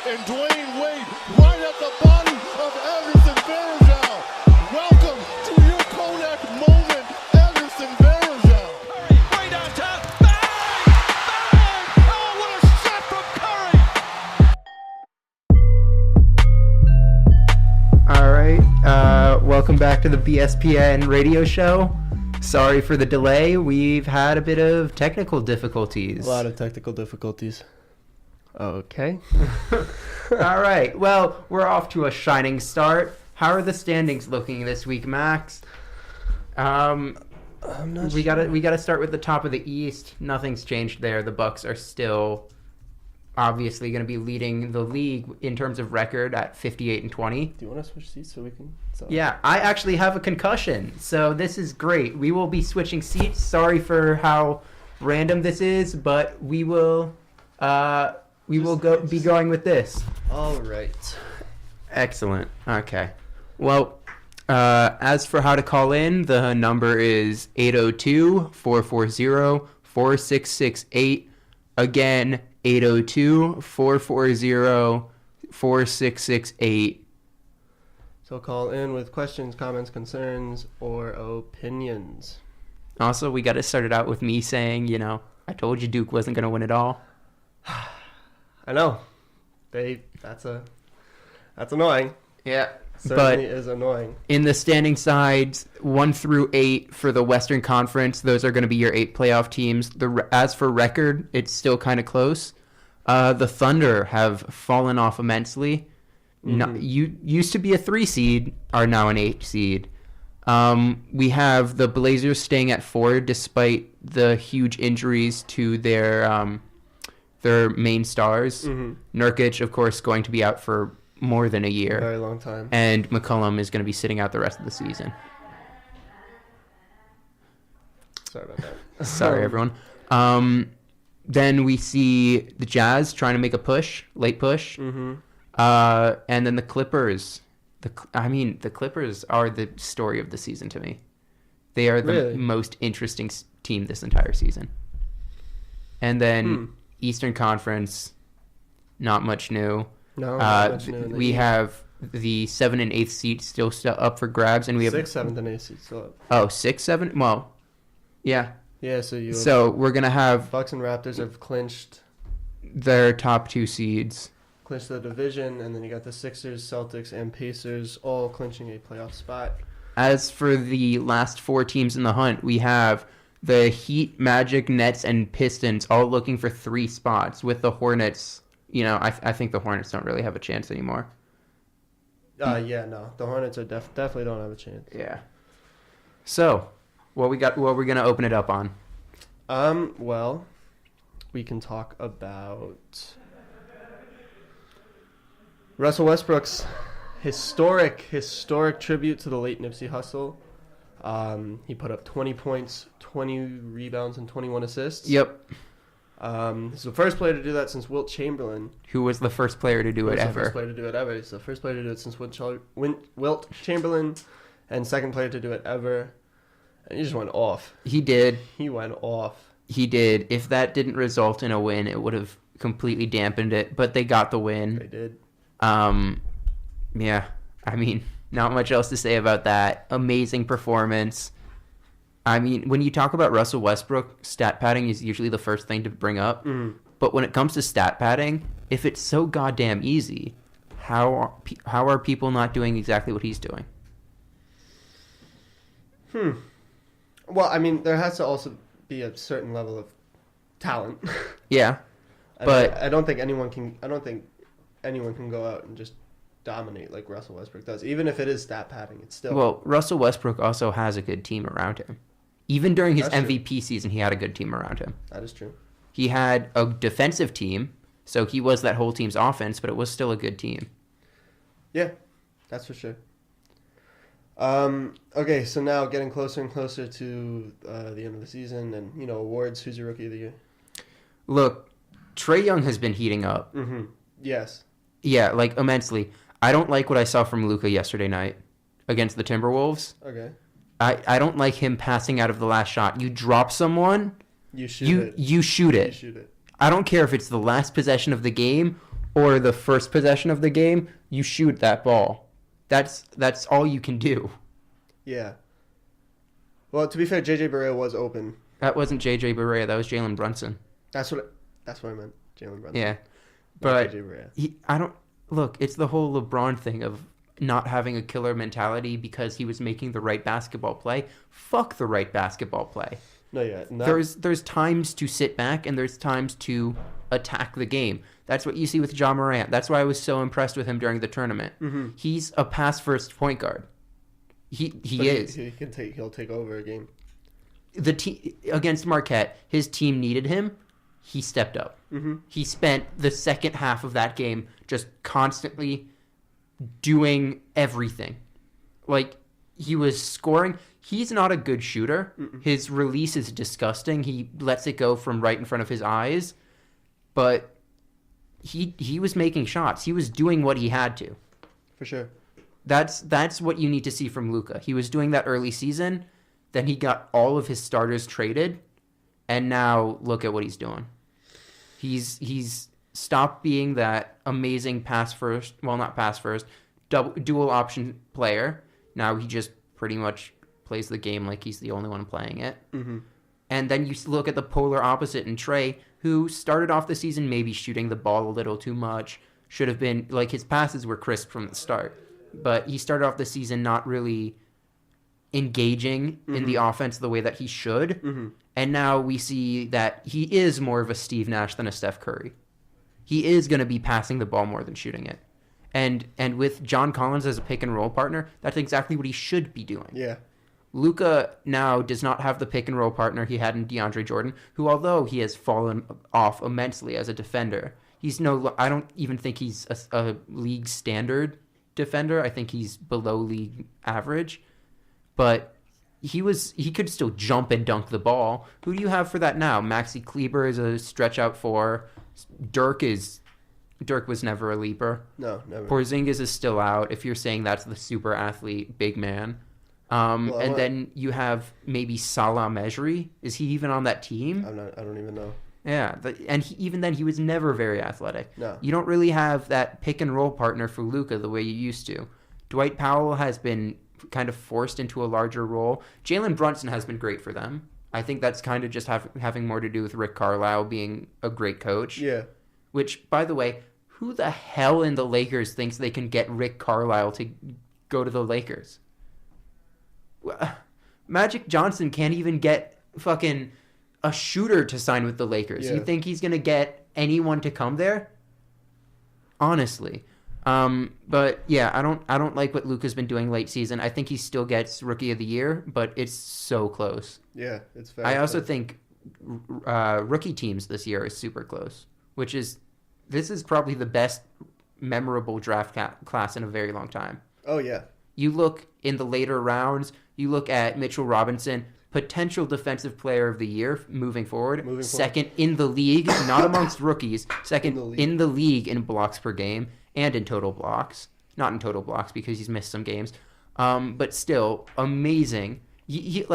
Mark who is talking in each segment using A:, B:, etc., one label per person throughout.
A: and Dwayne Wade right at the body of Anderson Varejao. Welcome to your Kodak moment, Anderson Varejao.
B: Curry, way downtown. Bang! Bang! Oh, what a shot from Curry!
C: All right. Welcome back to the BSPN radio show. Sorry for the delay. We've had a bit of technical difficulties.
D: A lot of technical difficulties. Okay.
C: All right. Well, we're off to a shining start. How are the standings looking this week, Max?
D: I'm not
C: We
D: sure.
C: gotta start with the top of the East. Nothing's changed there. The Bucks are still obviously going to be leading the league in terms of record at 58-20.
D: Do you want to switch seats so we can...
C: Yeah, I actually have a concussion, so this is great. We will be switching seats. Sorry for how random this is, but we will be going with this.
D: All right.
C: Excellent. Okay. Well, as for how to call in, the number is 802-440-4668. Again, 802-440-4668.
D: So call in with questions, comments, concerns, or opinions.
C: Also, we got to start it out with me saying, I told you Duke wasn't going to win it all.
D: I know. That's annoying.
C: Yeah.
D: Certainly is annoying.
C: In the standing sides, 1 through 8 for the Western Conference, those are going to be your 8 playoff teams. As for record, it's still kind of close. The Thunder have fallen off immensely.
D: Mm-hmm.
C: You used to be a 3 seed, are now an 8 seed. We have the Blazers staying at 4 despite the huge injuries to their main stars.
D: Mm-hmm.
C: Nurkic, of course, going to be out for more than a year.
D: A very long time.
C: And McCollum is going to be sitting out the rest of the season.
D: Sorry about that.
C: Sorry, everyone. Then we see the Jazz trying to make a late push.
D: Mm-hmm.
C: And then the Clippers. The Clippers are the story of the season to me. They are the
D: Really?
C: most interesting team this entire season. And then Eastern Conference, not much new.
D: No, not much new in the
C: We
D: East.
C: have the 7th and 8th seed still up for grabs, and we have
D: 6th, 7th, and 8th seats still up.
C: Oh, 6, 7. Well, yeah.
D: Yeah, so
C: So we're gonna have
D: Bucks and Raptors have clinched
C: their top 2 seeds.
D: the division, and then you got the Sixers, Celtics, and Pacers all clinching a playoff spot.
C: As for the last 4 teams in the hunt, we have the Heat, Magic, Nets, and Pistons all looking for 3 spots. With the Hornets, I think the Hornets don't really have a chance anymore.
D: Yeah, no, the Hornets are definitely don't have a chance.
C: Yeah. So, what we're gonna open it up on?
D: Well, we can talk about Russell Westbrook's historic tribute to the late Nipsey Hussle. He put up 20 points, 20 rebounds, and 21 assists.
C: Yep.
D: He's the first player to do that since Wilt Chamberlain.
C: Who was the first player to do it
D: He's the
C: ever?
D: first player to do it ever. He's the first player to do it since Wilt Chamberlain, and second player to do it ever. And he just went off.
C: He did.
D: He went off.
C: He did. If that didn't result in a win, it would have completely dampened it. But they got the win.
D: They did.
C: Yeah. Not much else to say about that. Amazing performance. When you talk about Russell Westbrook, stat padding is usually the first thing to bring up.
D: Mm.
C: But when it comes to stat padding, if it's so goddamn easy, how are people not doing exactly what he's doing?
D: Well, there has to also be a certain level of talent.
C: Yeah. But
D: I don't think anyone can go out and just dominate like Russell Westbrook does. Even if it is stat padding, it's still...
C: Well, Russell Westbrook also has a good team around him. Even during his
D: That's true.
C: MVP season, he had a good team around him.
D: That is true.
C: He had a defensive team, so he was that whole team's offense, but it was still a good team.
D: Yeah, that's for sure. Okay, so now getting closer and closer to the end of the season and, awards. Who's your Rookie of the Year?
C: Look, Trae Young has been heating up.
D: Mm-hmm. Yes.
C: Yeah, immensely. I don't like what I saw from Luka yesterday night against the Timberwolves.
D: Okay.
C: I don't like him passing out of the last shot. You drop someone,
D: You shoot it.
C: you shoot it.
D: You shoot it.
C: I don't care if it's the last possession of the game or the first possession of the game, you shoot that ball. That's all you can do.
D: Yeah. Well, to be fair, J.J. Barea was open.
C: That wasn't J.J. Barea. That was Jalen Brunson.
D: That's what I meant. Jalen Brunson.
C: Yeah.
D: Not
C: But
D: J.J. Barea.
C: I don't... Look, it's the whole LeBron thing of not having a killer mentality because he was making the right basketball play. Fuck the right basketball play.
D: No, yeah.
C: There's times to sit back and there's times to attack the game. That's what you see with Ja Morant. That's why I was so impressed with him during the tournament.
D: Mm-hmm.
C: He's a pass-first point guard. He is.
D: He'll take over a game.
C: The team against Marquette, his team needed him. He stepped up.
D: Mm-hmm.
C: He spent the second half of that game just constantly doing everything. Like, he was scoring. He's not a good shooter.
D: Mm-mm.
C: His release is disgusting. He lets it go from right in front of his eyes. But he was making shots. He was doing what he had to.
D: For sure.
C: That's what you need to see from Luka. He was doing that early season. Then he got all of his starters traded. And now look at what he's doing. He's stopped being that amazing pass first, well, not pass first, dual option player. Now he just pretty much plays the game like he's the only one playing it.
D: Mm-hmm.
C: And then you look at the polar opposite in Trae, who started off the season maybe shooting the ball a little too much. Should have been, like, his passes were crisp from the start. But he started off the season not really engaging in the offense the way that he should.
D: Mm-hmm.
C: And now we see that he is more of a Steve Nash than a Steph Curry. He is going to be passing the ball more than shooting it. And with John Collins as a pick and roll partner, that's exactly what he should be doing.
D: Yeah.
C: Luka now does not have the pick and roll partner he had in DeAndre Jordan, who, although he has fallen off immensely as a defender, I don't even think he's a league standard defender. I think he's below league average. But he could still jump and dunk the ball. Who do you have for that now? Maxi Kleber is a stretch out four. Dirk was never a leaper.
D: No, never.
C: Porzingis is still out. If you're saying that's the super athlete, big man. Then you have maybe Salah Mejri. Is he even on that team?
D: I don't even know.
C: Yeah, even then he was never very athletic.
D: No.
C: You don't really have that pick and roll partner for Luka the way you used to. Dwight Powell has been kind of forced into a larger role. Jalen Brunson has been great for them. I think that's kind of just having more to do with Rick Carlisle being a great coach.
D: Yeah.
C: Which, by the way, who the hell in the Lakers thinks they can get Rick Carlisle to go to the Lakers? Magic Johnson can't even get fucking a shooter to sign with the Lakers.
D: Yeah.
C: You think he's going to get anyone to come there? Honestly. But yeah, I don't like what Luka's been doing late season. I think he still gets Rookie of the Year, but it's so close.
D: Yeah, it's fair.
C: I also think rookie teams this year is super close, this is probably the best memorable draft class in a very long time.
D: Oh, yeah.
C: You look in the later rounds, you look at Mitchell Robinson, potential defensive player of the year moving forward. Second in the league, not amongst rookies, second in the league in blocks per game and in total blocks. Not in total blocks because he's missed some games. But still, amazing. He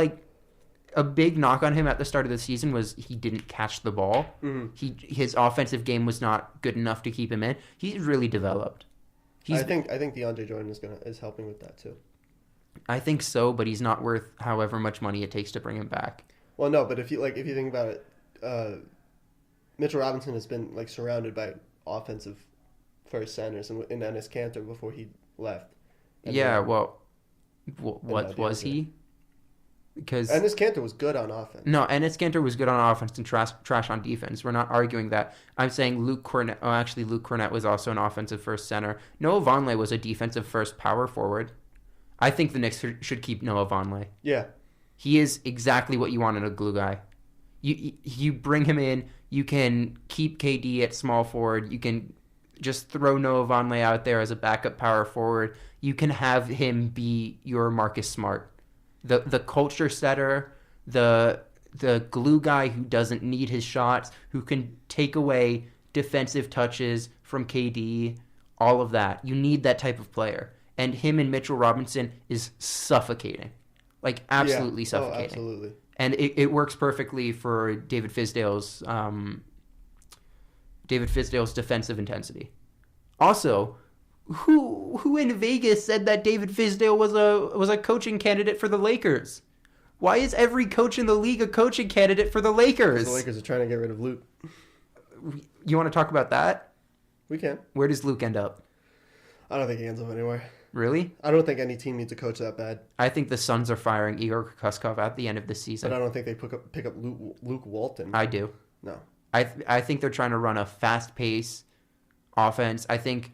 C: a big knock on him at the start of the season was he didn't catch the ball. Mm-hmm. His offensive game was not good enough to keep him in. He's really developed.
D: I think DeAndre Jordan is helping with that too.
C: I think so, but he's not worth however much money it takes to bring him back.
D: Well, no, but if you think about it, Mitchell Robinson has been surrounded by offensive first centers in Enes Kanter before he left.
C: Yeah, what was he? Because
D: Enes Kanter was good on offense.
C: No, Enes Kanter was good on offense and trash on defense. We're not arguing that. I'm saying Luke Cornett. Oh, actually, Luke Cornett was also an offensive first center. Noah Vonleh was a defensive first power forward. I think the Knicks should keep Noah Vonleh.
D: Yeah,
C: he is exactly what you want in a glue guy. You bring him in. You can keep KD at small forward. You can just throw Noah Vonleh out there as a backup power forward. You can have him be your Marcus Smart. The culture setter, the glue guy who doesn't need his shots, who can take away defensive touches from KD, all of that. You need that type of player. And him and Mitchell Robinson is suffocating. Absolutely suffocating.
D: Oh, absolutely.
C: And it works perfectly for David Fizdale's defensive intensity. Also, who in Vegas said that David Fizdale was a coaching candidate for the Lakers? Why is every coach in the league a coaching candidate for the Lakers?
D: The Lakers are trying to get rid of Luke.
C: You want to talk about that?
D: We can.
C: Where does Luke end up?
D: I don't think he ends up anywhere.
C: Really?
D: I don't think any team needs a coach that bad.
C: I think the Suns are firing Igor Kuskov at the end of the season.
D: But I don't think they pick up Luke Walton.
C: I do.
D: No.
C: I think they're trying to run a fast-paced offense. I think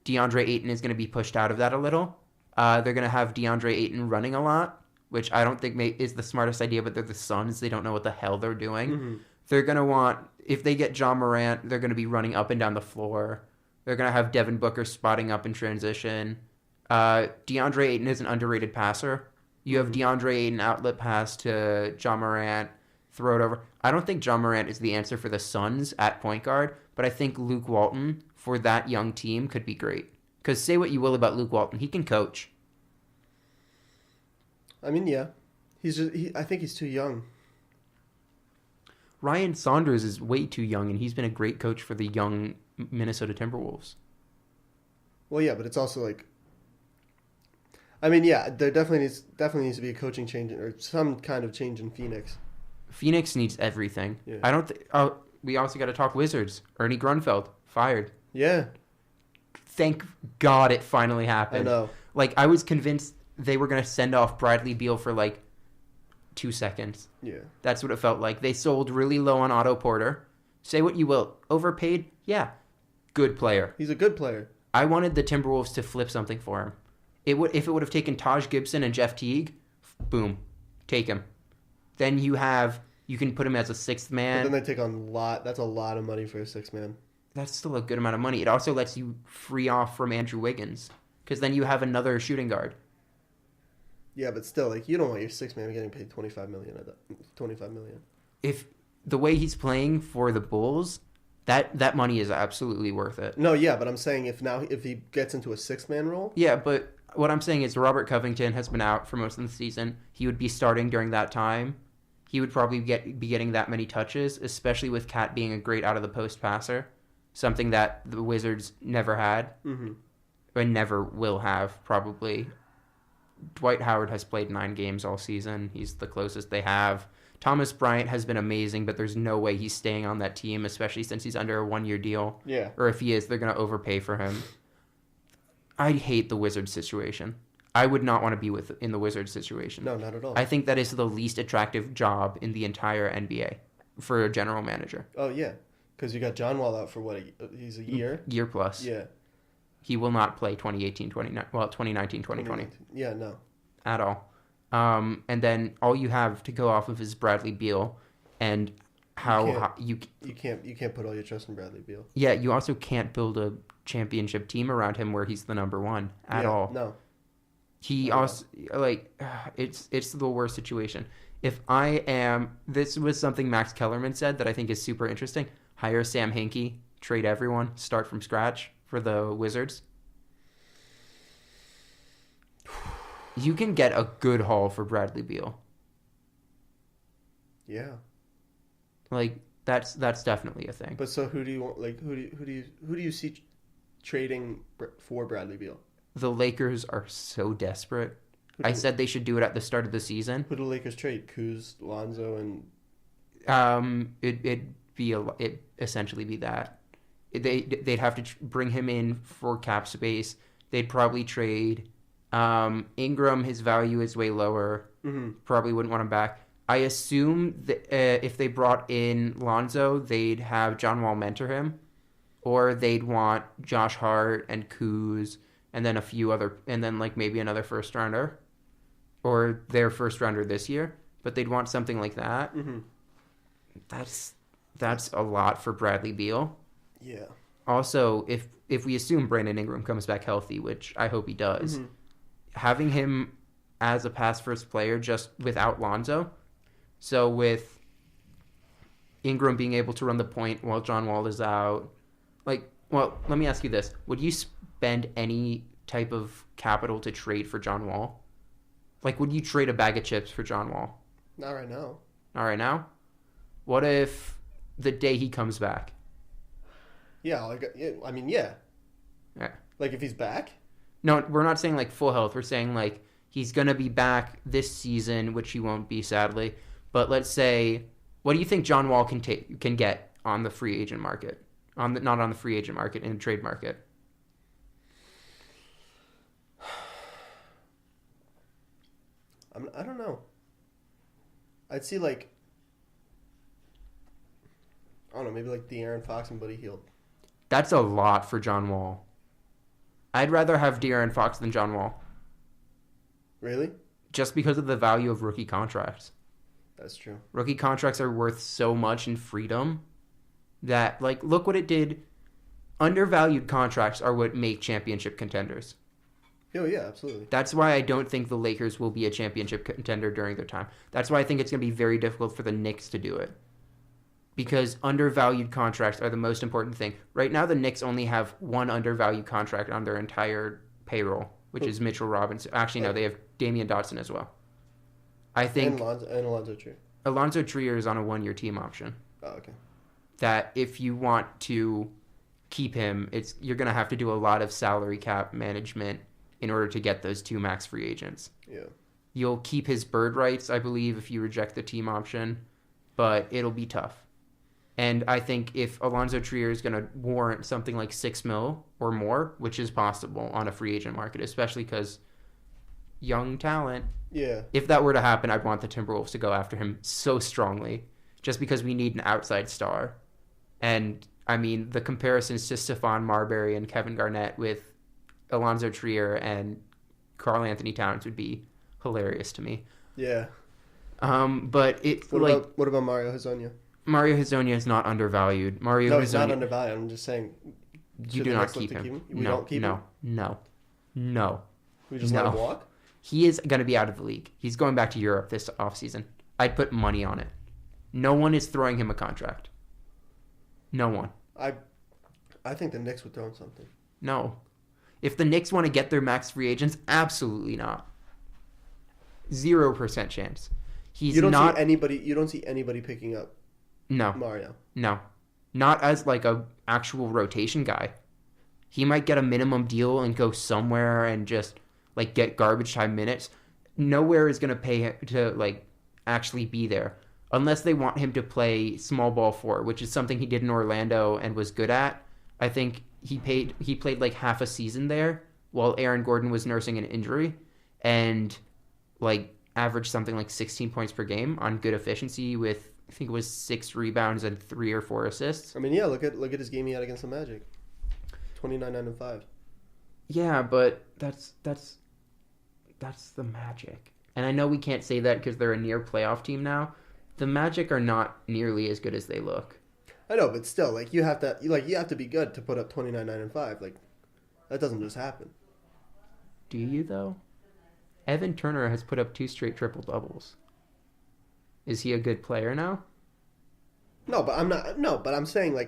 C: DeAndre Ayton is going to be pushed out of that a little. They're going to have DeAndre Ayton running a lot, which I don't think is the smartest idea, but they're the Suns. They don't know what the hell they're doing. Mm-hmm. They're going to want, if they get John Morant, they're going to be running up and down the floor. They're going to have Devin Booker spotting up in transition. DeAndre Ayton is an underrated passer. You have DeAndre Ayton outlet pass to John Morant, throw it over. I don't think John Morant is the answer for the Suns at point guard, but I think Luke Walton for that young team could be great. Because say what you will about Luke Walton, he can coach.
D: I mean, yeah. I think he's too young.
C: Ryan Saunders is way too young, and he's been a great coach for the young Minnesota Timberwolves.
D: Well, yeah, but it's also like, I mean, yeah, there definitely needs to be a coaching change or some kind of change in Phoenix.
C: Phoenix needs everything.
D: Yeah.
C: I don't. We also got to talk Wizards. Ernie Grunfeld fired.
D: Yeah.
C: Thank God it finally happened.
D: I know.
C: Like I was convinced they were gonna send off Bradley Beal for like 2 seconds.
D: Yeah.
C: That's what it felt like. They sold really low on Otto Porter. Say what you will. Overpaid? Yeah. Good player.
D: He's a good player.
C: I wanted the Timberwolves to flip something for him. If it would have taken Taj Gibson and Jeff Teague, boom, take him. Then you can put him as a sixth man.
D: But then they take on a lot. That's a lot of money for a sixth man.
C: That's still a good amount of money. It also lets you free off from Andrew Wiggins because then you have another shooting guard.
D: Yeah, but still, like you don't want your sixth man getting paid $25 million. $25 million.
C: If the way he's playing for the Bulls, that money is absolutely worth it.
D: No, yeah, but I'm saying if he gets into a sixth man role.
C: Yeah, but what I'm saying is Robert Covington has been out for most of the season. He would be starting during that time. He would probably be getting that many touches, especially with Cat being a great out of the post passer, something that the Wizards never had and never will have probably. Dwight Howard has played 9 games all season. He's the closest they have. Thomas Bryant has been amazing, but there's no way he's staying on that team, especially since he's under a 1-year deal.
D: Yeah.
C: Or if he is, they're going to overpay for him. I hate the Wizards situation. I would not want to be in the Wizards situation.
D: No, not at all.
C: I think that is the least attractive job in the entire NBA for a general manager.
D: Oh, yeah. Because you got John Wall out for what? He's a year?
C: Year plus.
D: Yeah.
C: He will not play 2019, 2020.
D: Yeah, no.
C: At all. And then all you have to go off of is Bradley Beal and how
D: you can't put all your trust in Bradley Beal.
C: Yeah, you also can't build a championship team around him where he's the number one at all.
D: No.
C: He also it's the worst situation. This was something Max Kellerman said that I think is super interesting. Hire Sam Hinkie, trade everyone, start from scratch for the Wizards. You can get a good haul for Bradley Beal.
D: Yeah.
C: Like that's definitely a thing.
D: But so who do you want? Like who do you see trading for Bradley Beal?
C: The Lakers are so desperate. I said they should do it at the start of the season.
D: Who do the Lakers trade? Kuz, Lonzo, and
C: it'd essentially be that. They'd have to bring him in for cap space. They'd probably trade Ingram. His value is way lower. Mm-hmm. Probably wouldn't want him back. I assume that if they brought in Lonzo, they'd have John Wall mentor him, or they'd want Josh Hart and Kuz, and then a few other, and then like maybe another first rounder, or their first rounder this year. But they'd want something like that. Mm-hmm. That's a lot for Bradley Beal.
D: Yeah.
C: Also, if we assume Brandon Ingram comes back healthy, which I hope he does, having him as a pass first player just without Lonzo, so with Ingram being able to run the point while John Wall is out, let me ask you this: would you spend any type of capital to trade for John Wall? Like, would you trade a bag of chips for John Wall?
D: Not right now.
C: Not right now? What if the day he comes back?
D: Yeah, I mean, yeah.
C: Yeah.
D: Like if he's back?
C: No, we're not saying like full health. We're saying like he's going to be back this season, which he won't be, sadly. But let's say, what do you think John Wall can get on the free agent market? Not on the free agent market, in the trade market.
D: I don't know. I'd see like, I don't know, maybe like De'Aaron Fox and Buddy Hield.
C: That's a lot for John Wall. I'd rather have De'Aaron Fox than John Wall.
D: Really?
C: Just because of the value of rookie contracts.
D: That's true.
C: Rookie contracts are worth so much in freedom that, like, look what it did. Undervalued contracts are what make championship contenders.
D: Oh, yeah, absolutely.
C: That's why I don't think the Lakers will be a championship contender during their time. That's why I think it's going to be very difficult for the Knicks to do it. Because undervalued contracts are the most important thing. Right now, the Knicks only have one undervalued contract on their entire payroll, which is Mitchell Robinson. Actually, no, they have Damian Dotson as well. I think
D: And Alonzo Trier.
C: Alonzo Trier is on a one-year team option.
D: Oh, okay.
C: That if you want to keep him, you're going to have to do a lot of salary cap management in order to get those two max free agents.
D: Yeah.
C: You'll keep his bird rights, I believe, if you reject the team option, but it'll be tough. And I think if Alonzo Trier is going to warrant something like $6 million or more, which is possible on a free agent market, especially because young talent.
D: Yeah.
C: If that were to happen, I'd want the Timberwolves to go after him so strongly, just because we need an outside star. And, I mean, the comparisons to Stephon Marbury and Kevin Garnett with Alonzo Trier and Karl Anthony Towns would be hilarious to me.
D: Yeah.
C: But it
D: what about Mario Hezonja?
C: Mario Hezonja is not undervalued.
D: No, he's not undervalued. I'm just saying.
C: You do not keep him.
D: We don't keep him?
C: No.
D: We just let him walk?
C: He is going to be out of the league. He's going back to Europe this offseason. I'd put money on it. No one is throwing him a contract. No one.
D: I think the Knicks would throw him something.
C: No. If the Knicks want to get their max free agents, absolutely not. 0% chance. You don't
D: see anybody picking up Mario.
C: No. Not as like a actual rotation guy. He might get a minimum deal and go somewhere and just like get garbage time minutes. Nowhere is going to pay him to like actually be there unless they want him to play small ball 4, which is something he did in Orlando and was good at. I think he played like half a season there while Aaron Gordon was nursing an injury and like averaged something like 16 points per game on good efficiency with I think it was 6 rebounds and 3 or 4 assists.
D: I mean, yeah, look at his game he had against the Magic. 29, 9, and 5.
C: Yeah, but that's the Magic. And I know we can't say that because they're a near playoff team now. The Magic are not nearly as good as they look.
D: I know, but still, like you have to be good to put up 29, 9, and 5. Like that doesn't just happen.
C: Do you though? Evan Turner has put up 2 straight triple doubles. Is he a good player now?
D: No, but I'm not. No, but I'm saying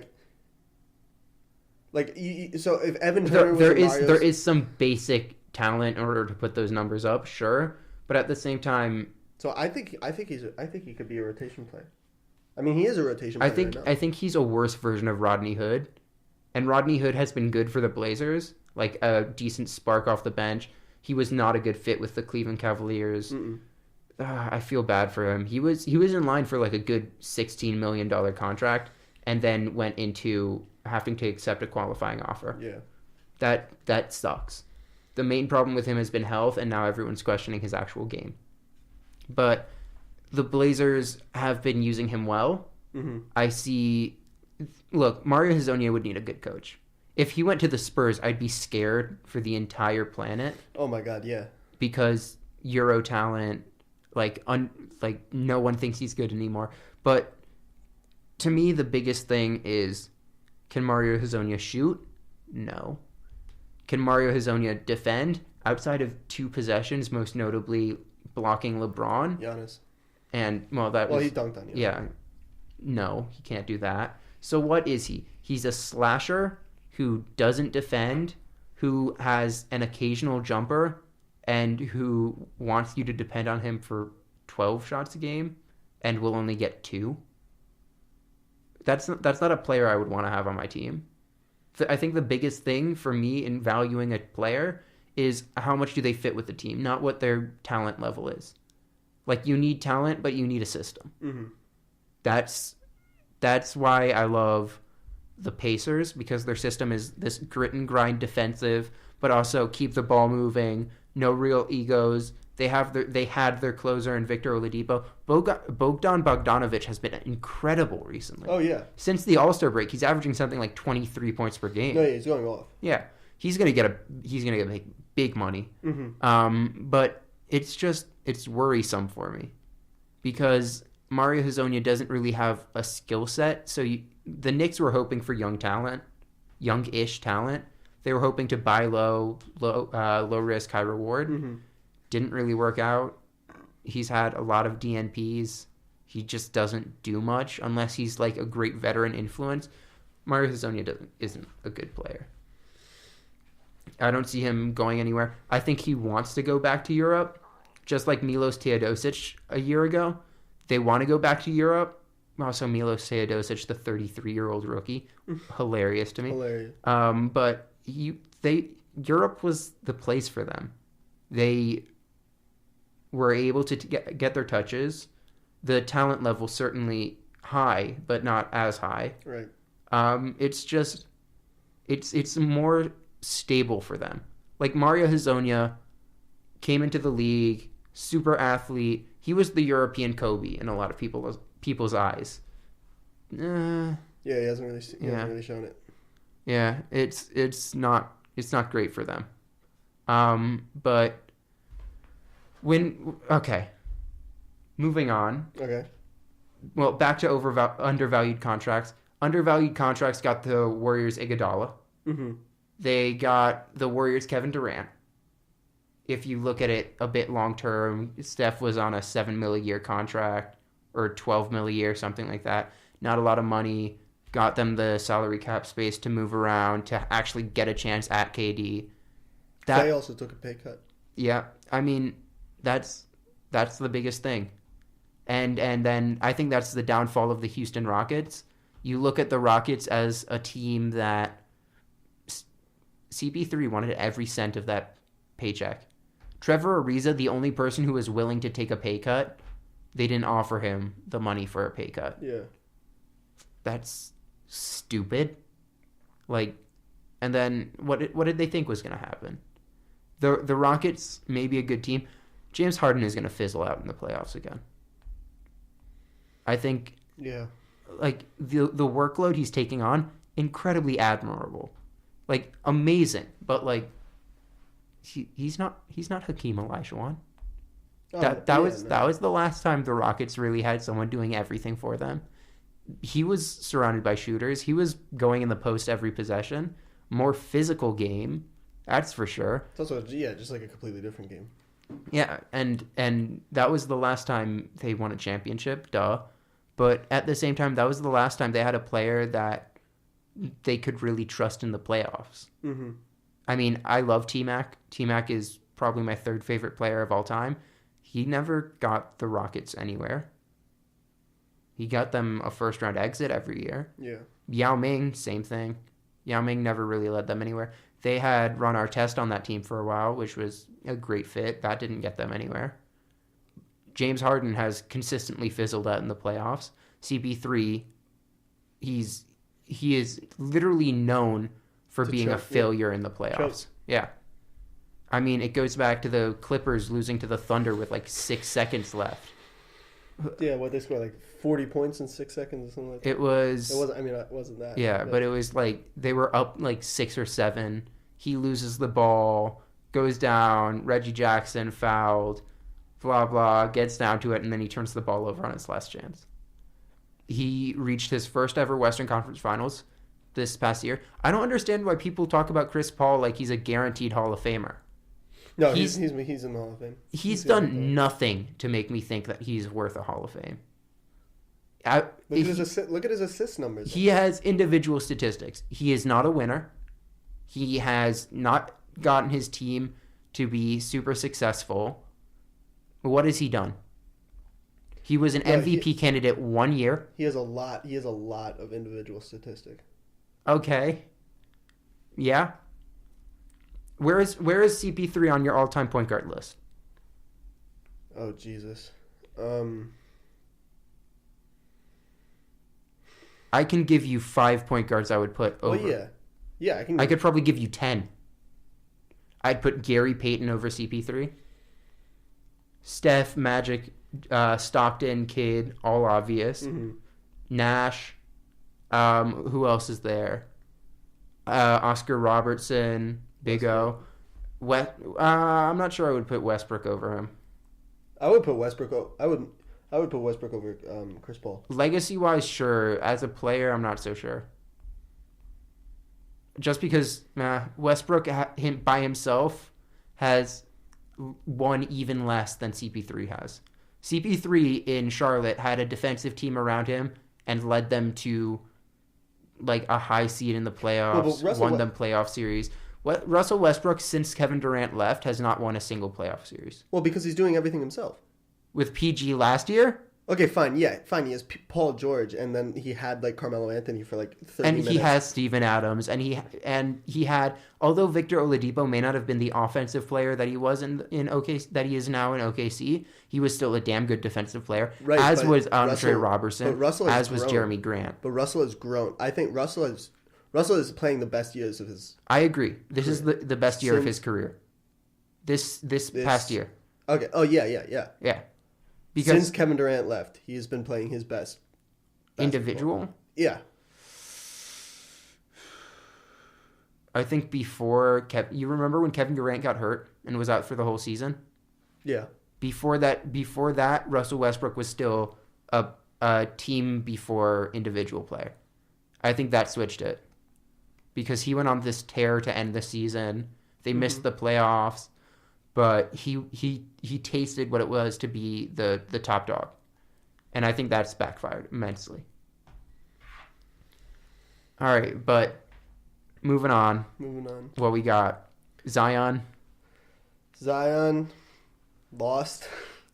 D: so if Evan Turner
C: there is some basic talent in order to put those numbers up, sure, but at the same time,
D: so I think he could be a rotation player. I mean, he is a rotation player. Right now.
C: I think he's a worse version of Rodney Hood, and Rodney Hood has been good for the Blazers, like a decent spark off the bench. He was not a good fit with the Cleveland Cavaliers. I feel bad for him. He was in line for like a good $16 million contract, and then went into having to accept a qualifying offer.
D: Yeah,
C: that sucks. The main problem with him has been health, and now everyone's questioning his actual game. But the Blazers have been using him well. Look, Mario Hezonja would need a good coach. If he went to the Spurs, I'd be scared for the entire planet.
D: Oh my God, yeah.
C: Because Euro talent, no one thinks he's good anymore. But to me, the biggest thing is, can Mario Hezonja shoot? No. Can Mario Hezonja defend? Outside of 2 possessions, most notably blocking LeBron.
D: Giannis.
C: And, he
D: dunked on you.
C: Yeah. No, he can't do that. So what is he? He's a slasher who doesn't defend, who has an occasional jumper, and who wants you to depend on him for 12 shots a game and will only get 2. That's not a player I would want to have on my team. I think the biggest thing for me in valuing a player is how much do they fit with the team, not what their talent level is. Like, you need talent, but you need a system.
D: Mm-hmm.
C: That's why I love the Pacers, because their system is this grit and grind defensive, but also keep the ball moving, no real egos. They had their closer in Victor Oladipo. Bogdan Bogdanovic has been incredible recently.
D: Oh yeah.
C: Since the All-Star break, he's averaging something like 23 points per game.
D: No, yeah, he's going off.
C: Yeah, he's gonna get big money.
D: Mm-hmm.
C: But it's worrisome for me because Mario Hezonja doesn't really have a skill set. So the Knicks were hoping for youngish talent. They were hoping to buy low risk, high reward.
D: Mm-hmm.
C: Didn't really work out. He's had a lot of DNPs. He just doesn't do much unless he's like a great veteran influence. Mario Hezonja isn't a good player. I don't see him going anywhere. I think he wants to go back to Europe, just like Milos Teodosic a year ago. They want to go back to Europe. Also, Milos Teodosic, the 33-year-old rookie, hilarious to me.
D: Hilarious.
C: But Europe was the place for them. They were able to get their touches. The talent level certainly high, but not as high.
D: Right.
C: It's more stable for them. Like Mario Hezonja came into the league, super athlete. He was the European Kobe in a lot of people's eyes.
D: Yeah, he hasn't really shown it.
C: Yeah, it's not great for them. But moving on.
D: Okay.
C: Well, back to undervalued contracts. Undervalued contracts got the Warriors Iguodala.
D: Mm-hmm.
C: They got the Warriors Kevin Durant. If you look at it a bit long term, Steph was on a $7 million a year contract or $12 million a year, something like that. Not a lot of money. Got them the salary cap space to move around to actually get a chance at KD.
D: They also took a pay cut.
C: Yeah, I mean, that's the biggest thing. And then I think that's the downfall of the Houston Rockets. You look at the Rockets as a team that CP3 wanted every cent of that paycheck. Trevor Ariza, the only person who was willing to take a pay cut, they didn't offer him the money for a pay cut.
D: Yeah.
C: That's stupid. Like, and then what did they think was going to happen? The Rockets may be a good team. James Harden is going to fizzle out in the playoffs again. I think.
D: Yeah.
C: Like the workload he's taking on, incredibly admirable, like amazing. But like, he's not Hakeem Olajuwon. That was the last time the Rockets really had someone doing everything for them. He was surrounded by shooters. He was going in the post every possession. More physical game, that's for sure.
D: It's also just like a completely different game.
C: Yeah, and that was the last time they won a championship. Duh. But at the same time, that was the last time they had a player that they could really trust in the playoffs.
D: Mm-hmm.
C: I mean, I love T-Mac. T-Mac is probably my third favorite player of all time. He never got the Rockets anywhere. He got them a first-round exit every year.
D: Yeah.
C: Yao Ming, same thing. Yao Ming never really led them anywhere. They had Ron Artest on that team for a while, which was a great fit. That didn't get them anywhere. James Harden has consistently fizzled out in the playoffs. CP3, he is literally known for being a failure in the playoffs. Yeah. I mean, it goes back to the Clippers losing to the Thunder with like 6 seconds left.
D: Yeah, they scored like 40 points in 6 seconds or something like that.
C: It wasn't
D: that.
C: Yeah, but it was like they were up like 6 or 7. He loses the ball, goes down, Reggie Jackson fouled, blah, blah, gets down to it, and then he turns the ball over on his last chance. He reached his first ever Western Conference Finals this past year. I don't understand why people talk about Chris Paul like he's a guaranteed Hall of Famer.
D: No, he's in the Hall of Fame.
C: He's done nothing to make me think that he's worth a Hall of Fame.
D: Look at his assist numbers.
C: He has individual statistics. He is not a winner. He has not gotten his team to be super successul. What has he done? He was an MVP candidate 1 year.
D: He has a lot of individual statistic.
C: Okay. Yeah. Where is CP3 on your all-time point guard list?
D: Oh Jesus.
C: I can give you 5 point guards I would put over.
D: Well, yeah.
C: I could probably give you 10. I'd put Gary Payton over CP3. Steph, Magic, Stockton, Kidd, all obvious.
D: Mm-hmm.
C: Nash. Who else is there? Oscar Robertson, Big O. I'm not sure I would put Westbrook over him.
D: I would put Westbrook. I would put Westbrook over Chris Paul.
C: Legacy-wise, sure. As a player, I'm not so sure. Just because Westbrook by himself has won even less than CP3 has. CP3 in Charlotte had a defensive team around him and led them to like a high seed in the playoffs, won them playoff series. Russell Westbrook, since Kevin Durant left, has not won a single playoff series.
D: Well, because he's doing everything himself.
C: With PG last year?
D: Okay, fine. Yeah, fine. He has Paul George, and then he had like Carmelo Anthony for like 30 minutes.
C: And he has Steven Adams, and he had. Although Victor Oladipo may not have been the offensive player that he was in OKC, that he is now in OKC, he was still a damn good defensive player.
D: Right,
C: as was Andre Robertson. As was Jeremy Grant.
D: But Russell has grown. I think Russell is playing the best years of his.
C: I agree. This is the best year of his career. This past year.
D: Okay. Oh yeah.
C: Yeah.
D: Because since Kevin Durant left, he has been playing his best
C: individual.
D: Yeah.
C: I think before you remember when Kevin Durant got hurt and was out for the whole season?
D: Yeah.
C: Before that, Russell Westbrook was still a team before individual player. I think that switched it. Because he went on this tear to end the season. They missed the playoffs. But he tasted what it was to be the top dog. And I think that's backfired immensely. All right, but moving on. What we got? Zion
D: lost.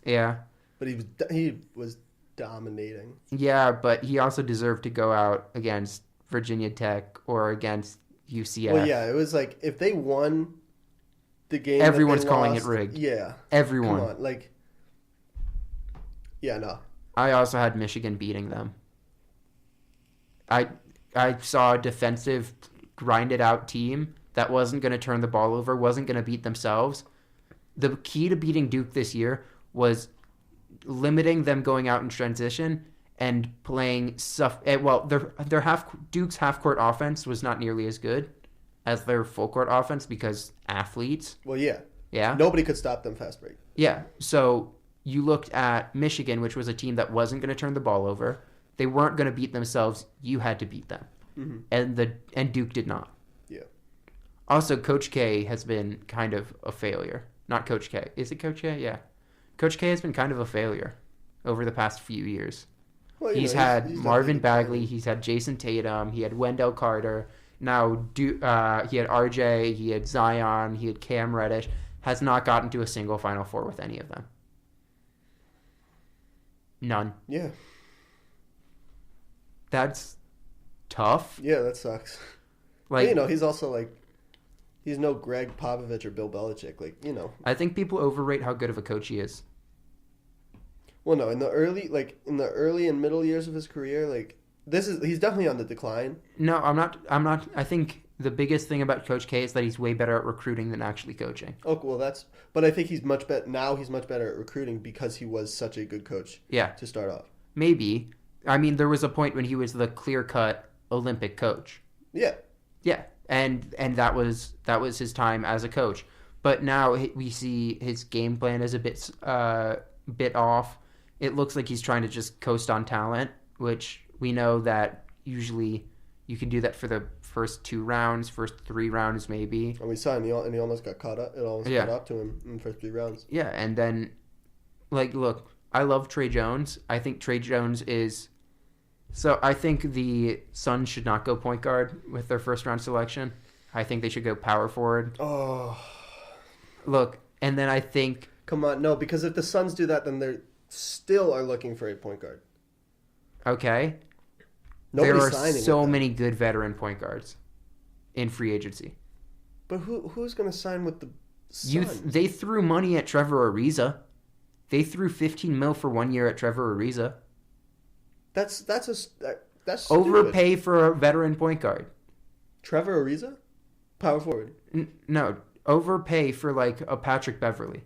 C: Yeah.
D: But he was dominating.
C: Yeah, but he also deserved to go out against Virginia Tech or against UCF.
D: Well, yeah, it was like if they won the game,
C: everyone's calling it rigged.
D: Yeah,
C: everyone.
D: Come on, yeah, no.
C: I also had Michigan beating them. I saw a defensive, grinded out team that wasn't going to turn the ball over, wasn't going to beat themselves. The key to beating Duke this year was limiting them going out in transition and playing stuff. Well, Duke's half court offense was not nearly as good as their full court offense because athletes.
D: Well, yeah.
C: Yeah.
D: Nobody could stop them fast break.
C: Yeah. So you looked at Michigan, which was a team that wasn't going to turn the ball over. They weren't going to beat themselves. You had to beat them. Mm-hmm. And Duke did not.
D: Yeah.
C: Also, Coach K has been kind of a failure. Not Coach K. Is it Coach K? Yeah. Coach K has been kind of a failure over the past few years. Well, he's had Marvin Bagley. He's had Jason Tatum. He had Wendell Carter. Now, he had RJ, he had Zion, he had Cam Reddish. Has not gotten to a single Final Four with any of them. None.
D: Yeah.
C: That's tough.
D: Yeah, that sucks. Like, he's also he's no Greg Popovich or Bill Belichick. I
C: think people overrate how good of a coach he is.
D: Well, no, in the early and middle years of his career, he's definitely on the decline.
C: No, I'm not. I think the biggest thing about Coach K is that he's way better at recruiting than actually coaching.
D: Oh, well, but I think he's much better now. He's much better at recruiting because he was such a good coach.
C: Yeah.
D: To start off.
C: Maybe. I mean, there was a point when he was the clear-cut Olympic coach.
D: Yeah.
C: Yeah, and that was his time as a coach. But now we see his game plan is a bit off. It looks like he's trying to just coast on talent, which we know that usually you can do that for the first 2 rounds, first 3 rounds maybe.
D: And we saw him, and he almost got caught up. It almost caught up to him in the first 3 rounds.
C: Yeah, and then, look, I love Trae Jones. I think Trae Jones is... So I think the Suns should not go point guard with their first round selection. I think they should go power forward.
D: Oh.
C: Look, and then I think...
D: Come on, no, because if the Suns do that, then they still are looking for a point guard.
C: Okay.
D: Nobody's
C: there are
D: signing
C: so many good veteran point guards in free agency.
D: But who's going to sign with the Suns?
C: They threw money at Trevor Ariza. They threw $15 million for 1 year at Trevor Ariza.
D: That's stupid.
C: Overpay for a veteran point guard.
D: Trevor Ariza? Power forward.
C: No, overpay for like a Patrick Beverly.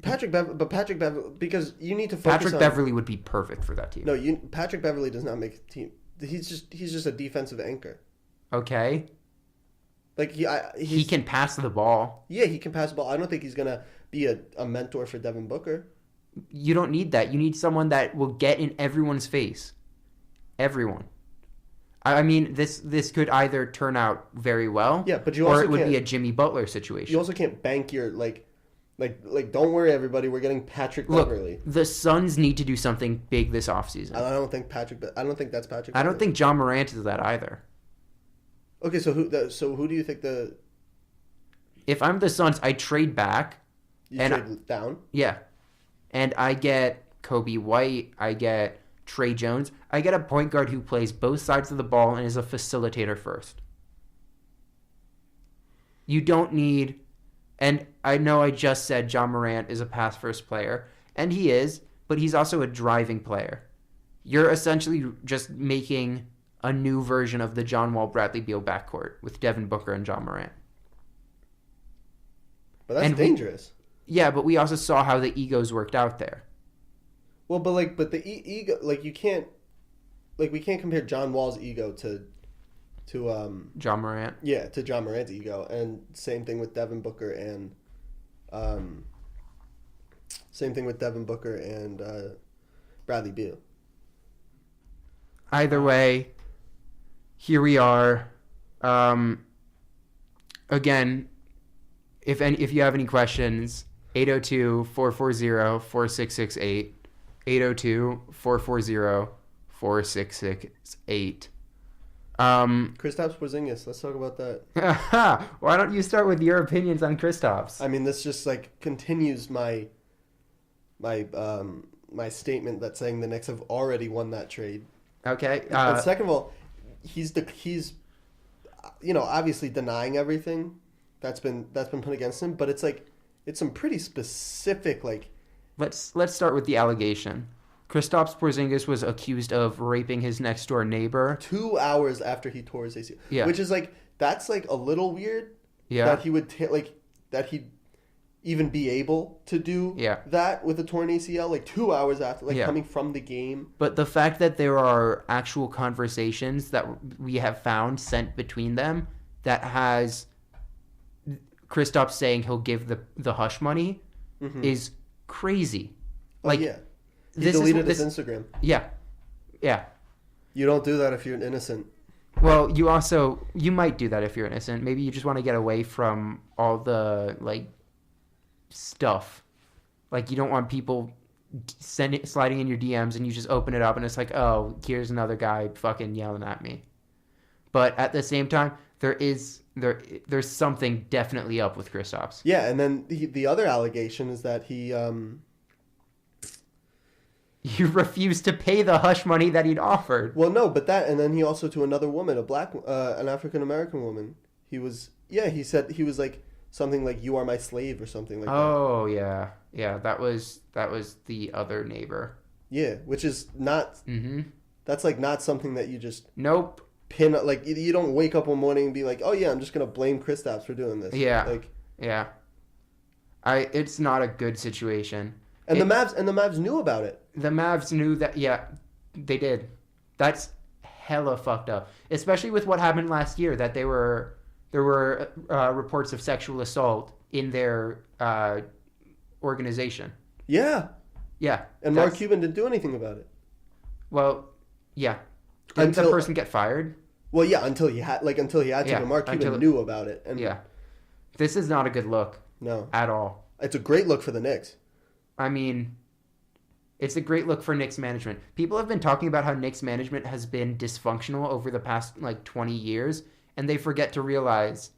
D: Patrick Beverly, because you need to focus
C: Patrick
D: on...
C: Beverly would be perfect for that team.
D: No, Patrick Beverly does not make a team. He's just a defensive anchor.
C: Okay.
D: Like
C: he can pass the ball.
D: Yeah, he can pass the ball. I don't think he's gonna be a mentor for Devin Booker.
C: You don't need that. You need someone that will get in everyone's face. Everyone. I mean, this could either turn out very well,
D: yeah, but you also
C: or it would
D: can't,
C: be a Jimmy Butler situation.
D: You also can't bank your like. Don't worry, everybody. We're getting Patrick Beverly.
C: The Suns need to do something big this offseason.
D: I don't think that's Patrick.
C: I don't
D: Beverly.
C: think John Morant is that either.
D: Okay, so who do you think
C: If I'm the Suns, I trade back.
D: Trade down?
C: Yeah, and I get Kobe White. I get Trae Jones. I get a point guard who plays both sides of the ball and is a facilitator first. You don't need... And I know I just said John Morant is a pass-first player, and he is, but he's also a driving player. You're essentially just making a new version of the John Wall, Bradley Beal backcourt with Devin Booker and John Morant.
D: But that's dangerous.
C: Yeah, but we also saw how the egos worked out there.
D: Well, but the ego, we can't compare John Wall's ego to
C: John Morant.
D: Yeah, to John Morant's ego, and same thing with Devin Booker and Bradley Beal.
C: Either way, here we are. Again, if you have any questions, 802-440-4668, 802-440-4668.
D: Kristaps Porzingis. Let's talk about that.
C: Why don't you start with your opinions on Kristaps?
D: I mean, this just continues my statement that saying the Knicks have already won that trade.
C: Okay.
D: But second of all, he's obviously denying everything that's been put against him, but it's some pretty specific
C: Let's start with the allegation. Kristaps Porzingis was accused of raping his next door neighbor
D: 2 hours after he tore his ACL.
C: Yeah.
D: Which is that's a little weird.
C: Yeah.
D: That he would that he'd even be able to do that with a torn ACL 2 hours after coming from the game.
C: But the fact that there are actual conversations that we have found sent between them that has Kristaps saying he'll give the hush money is crazy.
D: He deleted his Instagram.
C: Yeah.
D: You don't do that if you're innocent.
C: Well, you might do that if you're innocent. Maybe you just want to get away from all the stuff. You don't want people sliding in your DMs and you just open it up and it's oh, here's another guy fucking yelling at me. But at the same time, there's something definitely up with Kristaps.
D: Yeah, and then the other allegation is that he
C: You refused to pay the hush money that he'd offered.
D: Well, no, but that, and then he also to another woman, an African American woman. He said he was something "you are my slave" or something like that.
C: Oh yeah, that was the other neighbor.
D: Yeah, which is not.
C: Mm-hmm.
D: That's not something that you just.
C: Nope.
D: Pin you don't wake up one morning and be oh yeah, I'm just gonna blame Kristaps for doing this.
C: Yeah. Yeah. It's not a good situation.
D: And the Mavs knew about it.
C: The Mavs knew that. Yeah, they did. That's hella fucked up. Especially with what happened last year, that there were reports of sexual assault in their organization.
D: Yeah.
C: Yeah.
D: And Mark Cuban didn't do anything about it.
C: Well, yeah. Didn't the person get fired?
D: Well, yeah, until he had to. But Mark Cuban knew about it. And
C: yeah. This is not a good look.
D: No.
C: At all.
D: It's a great look for the Knicks.
C: I mean, it's a great look for Knicks management. People have been talking about how Knicks management has been dysfunctional over the past 20 years, and they forget to realize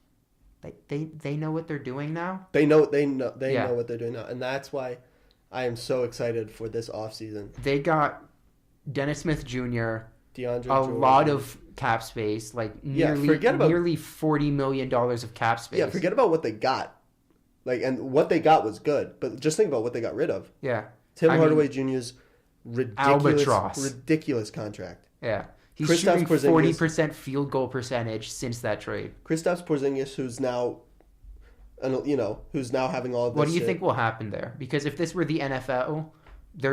C: they know what they're doing now.
D: They know what they're doing now, and that's why I am so excited for this offseason.
C: They got Dennis Smith Jr.,
D: DeAndre
C: a
D: Jordan.
C: lot of cap space, like nearly $40 million of cap space.
D: Yeah, forget about what they got. Like, and what they got was good, but just think about what they got rid of.
C: Yeah.
D: Tim Hardaway Jr.'s ridiculous contract.
C: Yeah. He's
D: Kristaps
C: shooting 40% field goal percentage since that trade.
D: Kristaps Porzingis, who's now having all of this
C: What do you
D: shit.
C: think will happen there? Because if this were the NFL,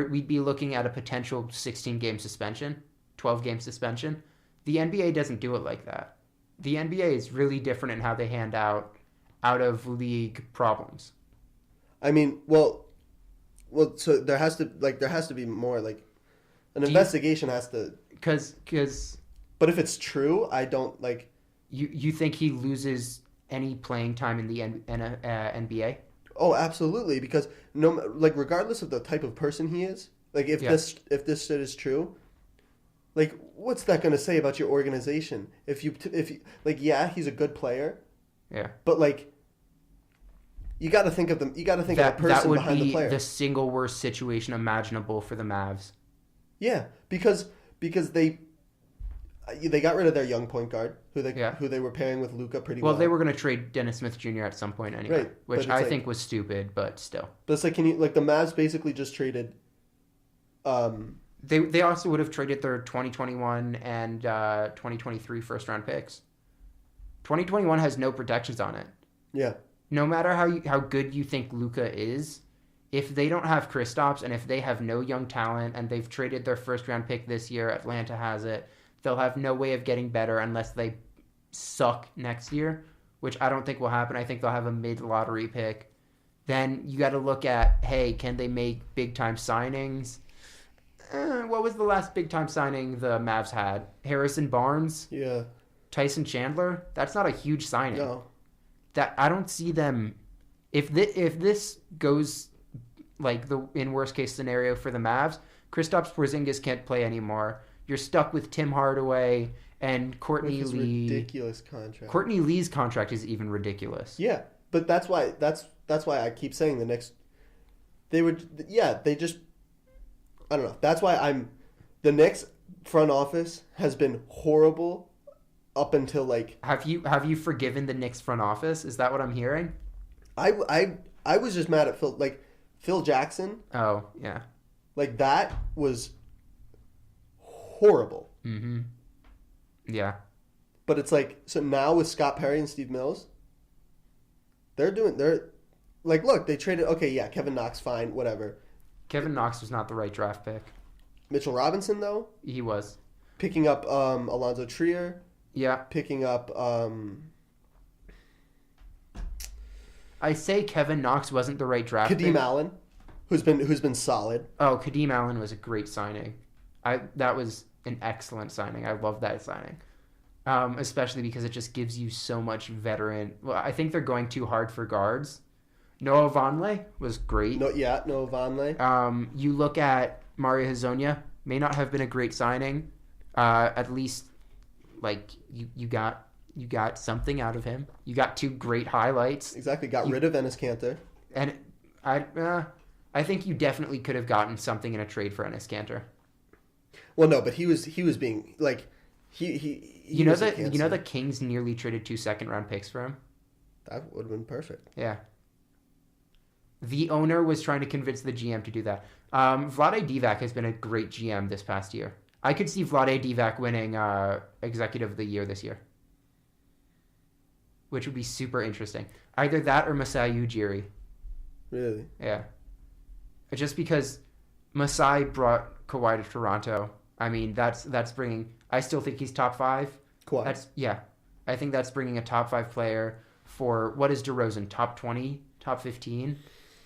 C: we'd be looking at a potential 16-game suspension, 12-game suspension. The NBA doesn't do it like that. The NBA is really different in how they hand out of-league problems.
D: I mean, well, so there has to be more, like, an investigation has to...
C: Because...
D: But if it's true, I don't, like...
C: You think he loses any playing time in the NBA?
D: Oh, absolutely, because regardless of the type of person he is, like, if this shit is true, like, what's that going to say about your organization? If you he's a good player.
C: Yeah.
D: But, like, you got to think of the person behind the player.
C: That would be the single worst situation imaginable for the Mavs.
D: Yeah, because they got rid of their young point guard who they were pairing with Luka pretty well.
C: Well, they were going to trade Dennis Smith Jr. at some point anyway,
D: right,
C: which I think was stupid, but still.
D: But it's like, the Mavs basically just traded.
C: They also would have traded their 2021 and 2023 first round picks. 2021 has no protections on it.
D: Yeah.
C: No matter how good you think Luka is, if they don't have Kristaps and if they have no young talent and they've traded their first round pick this year, Atlanta has it, they'll have no way of getting better unless they suck next year, which I don't think will happen. I think they'll have a mid-lottery pick. Then you got to look at, hey, can they make big-time signings? What was the last big-time signing the Mavs had? Harrison Barnes?
D: Yeah.
C: Tyson Chandler? That's not a huge signing.
D: No.
C: That I don't see them. If this goes like in worst case scenario for the Mavs, Kristaps Porzingis can't play anymore. You're stuck with Tim Hardaway and Courtney Lee.
D: Ridiculous contract.
C: Courtney Lee's contract is even ridiculous.
D: Yeah, but that's why I keep saying the Knicks. They just. I don't know. That's why the Knicks front office has been horrible up until, like...
C: Have you forgiven the Knicks front office? Is that what I'm hearing?
D: I was just mad at Phil Jackson.
C: Oh, yeah.
D: Like, that was horrible.
C: Mm-hmm. Yeah.
D: But it's like, so now with Scott Perry and Steve Mills, they're like, look, they traded, okay, yeah, Kevin Knox, fine, whatever.
C: Kevin Knox was not the right draft pick.
D: Mitchell Robinson, though?
C: He was.
D: Picking up Alonzo Trier.
C: Yeah.
D: Picking up...
C: I say Kevin Knox wasn't the right draft pick.
D: Kadeem Allen, who's been solid.
C: Oh, Kadeem Allen was a great signing. That was an excellent signing. I love that signing. Especially because it just gives you so much veteran... Well, I think they're going too hard for guards. Noah Vonleh was great.
D: Noah Vonleh.
C: You look at Mario Hezonja, may not have been a great signing. At least, like, you got something out of him. You got two great highlights.
D: Exactly. Got rid of Enes Kanter.
C: And I think you definitely could have gotten something in a trade for Enes Kanter.
D: Well, no, but he was being like
C: you know the Kings nearly traded 2 second-round picks for him.
D: That would have been perfect.
C: Yeah. The owner was trying to convince the GM to do that. Vlade Divac has been a great GM this past year. I could see Vlade Divac winning Executive of the Year this year, which would be super interesting. Either that or Masai Ujiri.
D: Really?
C: Yeah. Just because Masai brought Kawhi to Toronto. I mean, that's bringing... I still think he's top 5.
D: Kawhi.
C: I think that's bringing a top 5 player for... What is DeRozan? Top 20? Top 15?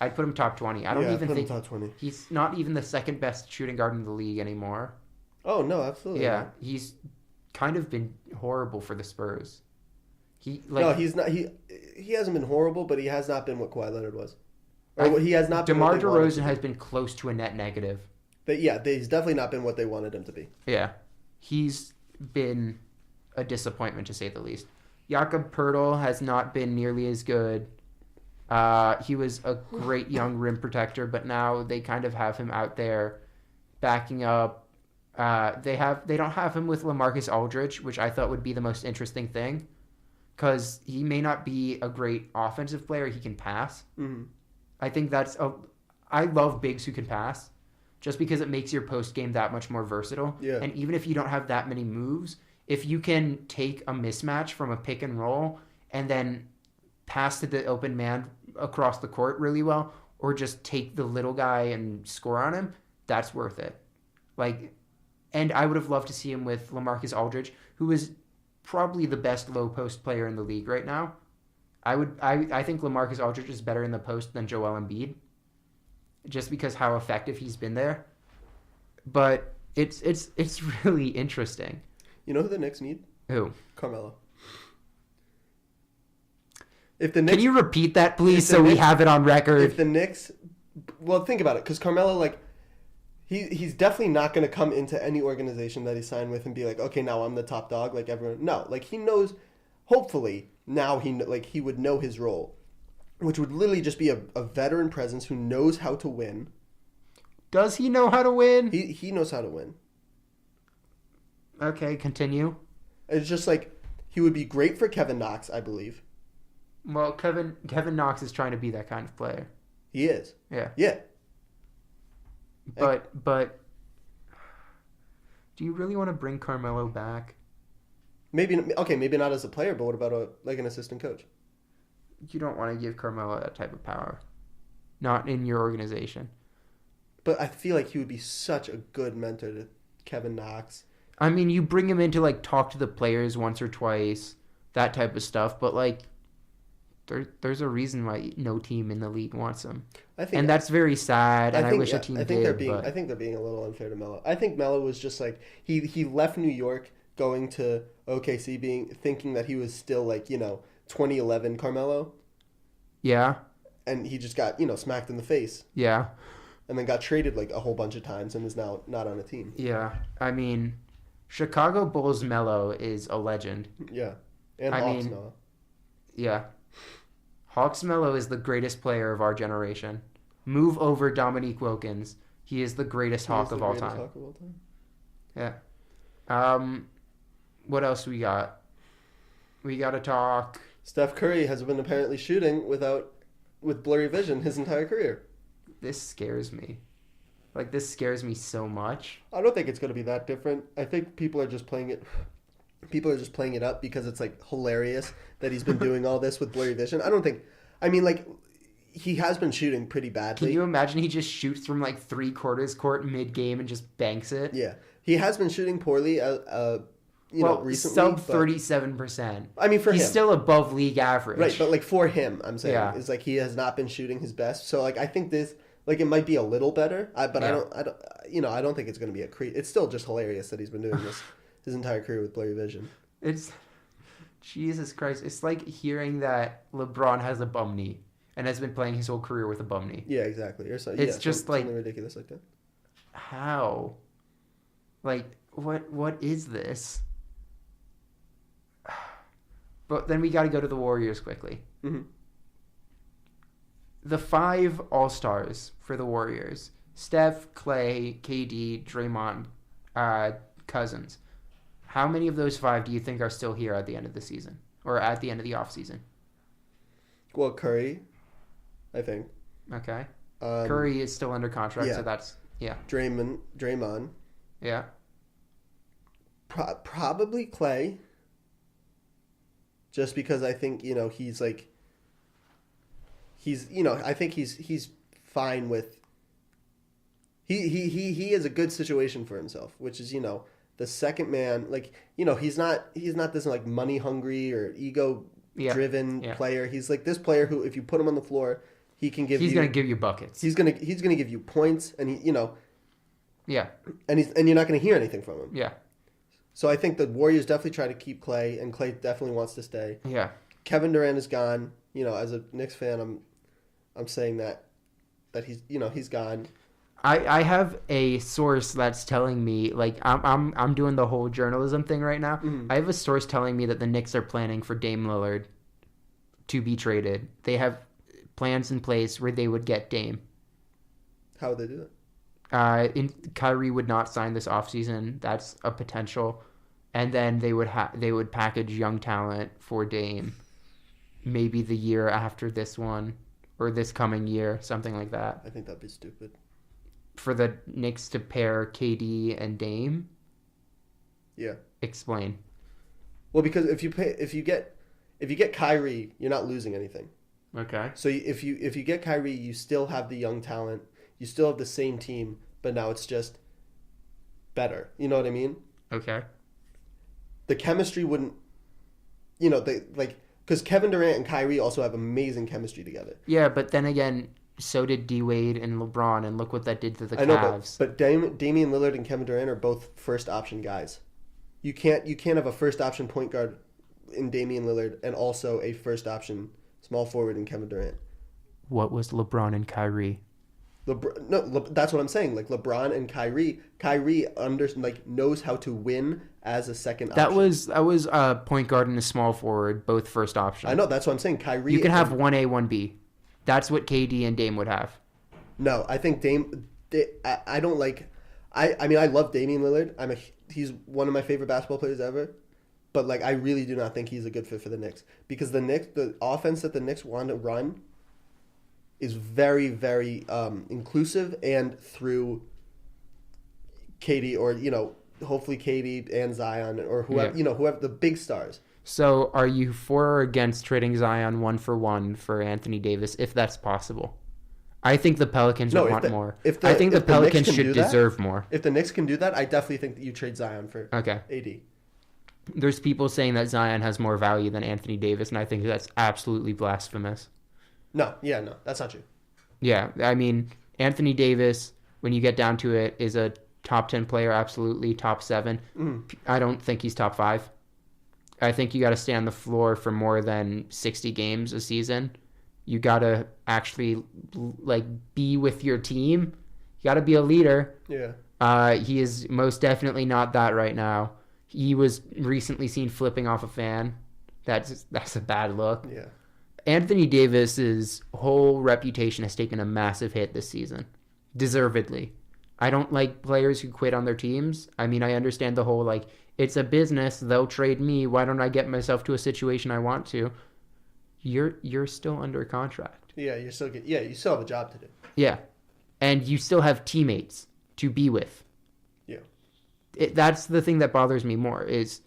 C: I'd put him top 20. I don't even think...
D: top 20.
C: He's not even the second best shooting guard in the league anymore.
D: Oh, no, absolutely.
C: Yeah, he's kind of been horrible for the Spurs. He's
D: not. He hasn't been horrible, but he has not been what Kawhi Leonard was. He has not been.
C: DeMar DeRozan has been close to a net negative.
D: He's definitely not been what they wanted him to be.
C: Yeah, he's been a disappointment to say the least. Jakob Poeltl has not been nearly as good. He was a great young rim protector, but now they kind of have him out there backing up They don't have him with LaMarcus Aldridge, which I thought would be the most interesting thing, because he may not be a great offensive player. He can pass.
D: Mm-hmm.
C: I think I love bigs who can pass, just because it makes your post game that much more versatile.
D: Yeah.
C: And even if you don't have that many moves, if you can take a mismatch from a pick and roll and then pass to the open man across the court really well, or just take the little guy and score on him, that's worth it. And I would have loved to see him with LaMarcus Aldridge, who is probably the best low post player in the league right now. I think LaMarcus Aldridge is better in the post than Joel Embiid, just because how effective he's been there. But it's really interesting.
D: You know who the Knicks need?
C: Who?
D: Carmelo. If the Knicks,
C: can you repeat that, please, so we have it on record?
D: If the Knicks, well, think about it, because Carmelo, he's definitely not going to come into any organization that he signed with and be like, okay, now I'm the top dog, like everyone. No, he knows. Hopefully, now he would know his role, which would literally just be a veteran presence who knows how to win.
C: Does he know how to win?
D: He knows how to win.
C: Okay, continue.
D: It's just he would be great for Kevin Knox, I believe.
C: Well, Kevin Knox is trying to be that kind of player.
D: He is.
C: Yeah.
D: Yeah.
C: But do you really want to bring Carmelo back?
D: Maybe not as a player, but what about an assistant coach?
C: You don't want to give Carmelo that type of power. Not in your organization.
D: But I feel like he would be such a good mentor to Kevin Knox.
C: I mean, you bring him in to talk to the players once or twice, that type of stuff, but there's a reason why no team in the league wants him. And that's very sad, and I wish a team did.
D: I think they're being a little unfair to Melo. I think Melo was just he left New York going to OKC thinking that he was still 2011 Carmelo.
C: Yeah.
D: And he just got, smacked in the face.
C: Yeah.
D: And then got traded a whole bunch of times and is now not on a team.
C: Yeah. I mean, Chicago Bulls Melo is a legend.
D: Yeah. And Hawks Melo.
C: Yeah. Hawks Melo is the greatest player of our generation. Move over Dominique Wilkins. He is the greatest Hawk of all time. Yeah. What else we got? We got to talk.
D: Steph Curry has been apparently shooting with blurry vision his entire career.
C: This scares me. This scares me so much.
D: I don't think it's going to be that different. I think people are just playing it. People are just playing it up because it's hilarious that he's been doing all this with blurry vision. I don't think. I mean, he has been shooting pretty badly.
C: Can you imagine he just shoots from 3/4 court mid game and just banks it?
D: Yeah, he has been shooting poorly. Recently,
C: sub 37%.
D: I mean, for him,
C: he's still above league average.
D: Right, but for him, I'm saying is he has not been shooting his best. So I think this it might be a little better. I don't think it's going to be it's still just hilarious that he's been doing this his entire career with blurry vision.
C: It's Jesus Christ. It's like hearing that LeBron has a bum knee and has been playing his whole career with a bum knee.
D: Yeah, exactly.
C: It's just
D: something ridiculous like that.
C: How? What is this? But then we got to go to the Warriors quickly.
D: Mm-hmm.
C: The 5 All-Stars for the Warriors: Steph, Clay, KD, Draymond, Cousins. How many of those 5 do you think are still here at the end of the season or at the end of the offseason?
D: Well, Curry, I think.
C: Okay. Curry is still under contract, so that's
D: Draymond.
C: Yeah.
D: Probably Clay. Just because I think I think he's fine with. He is a good situation for himself, which is the second man. He's not this money hungry or ego driven player. He's this player who, if you put him on the floor, he's going to
C: give you buckets.
D: He's going to give you points, and
C: Yeah.
D: And you're not going to hear anything from him.
C: Yeah.
D: So I think the Warriors definitely try to keep Clay, and Clay definitely wants to stay.
C: Yeah. Kevin
D: Durant is gone. As a Knicks fan, I'm saying that he's gone.
C: I have a source that's telling me, I'm doing the whole journalism thing right now.
D: Mm-hmm.
C: I have a source telling me that the Knicks are planning for Dame Lillard to be traded. They have plans in place where they would get Dame.
D: How would they do that?
C: Kyrie would not sign this offseason. That's a potential. And then they would package young talent for Dame. Maybe the year after this one or this coming year, something like that.
D: I think that'd be stupid.
C: For the Knicks to pair KD and Dame?
D: Yeah.
C: Explain.
D: Well, because if you get Kyrie, you're not losing anything.
C: Okay.
D: So if you get Kyrie, you still have the young talent. You still have the same team, but now it's just better. You know what I mean?
C: Okay.
D: The chemistry wouldn't, because Kevin Durant and Kyrie also have amazing chemistry together.
C: Yeah, but then again, so did D Wade and LeBron, and look what that did to the Cavs.
D: I know, but Damian Lillard and Kevin Durant are both first option guys. You can't have a first option point guard in Damian Lillard and also a first option small forward in Kevin Durant.
C: What was LeBron and Kyrie?
D: That's what I'm saying. Like LeBron and Kyrie knows how to win as a second option.
C: That was a point guard and a small forward, both first option.
D: I know, that's what I'm saying. Kyrie.
C: You can have 1A, 1B. That's what KD and Dame would have.
D: No, I think I don't like. I mean, I love Damian Lillard. He's one of my favorite basketball players ever. But like, I really do not think he's a good fit for the Knicks because the offense that the Knicks want to run is very, very inclusive and through KD or hopefully KD and Zion or whoever whoever the big stars.
C: So, are you for or against trading Zion 1-for-1 for Anthony Davis if that's possible? I think the Pelicans would want more. I think the Pelicans should deserve more.
D: If the Knicks can do that, I definitely think that you trade Zion for AD.
C: There's people saying that Zion has more value than Anthony Davis, and I think that's absolutely blasphemous.
D: No, that's not true.
C: Yeah, I mean, Anthony Davis, when you get down to it, is a top 10 player, absolutely top 7. I don't think he's top 5. I think you got to stay on the floor for more than 60 games a season. You got to actually be with your team. You got to be a leader.
D: Yeah.
C: He is most definitely not that right now. He was recently seen flipping off a fan. That's a bad look.
D: Yeah.
C: Anthony Davis's whole reputation has taken a massive hit this season. Deservedly. I don't like players who quit on their teams. I mean, I understand the whole, it's a business. They'll trade me. Why don't I get myself to a situation I want to? You're still under contract.
D: Yeah, you still have a job to do.
C: Yeah. And you still have teammates to be with.
D: Yeah.
C: That's the thing that bothers me more is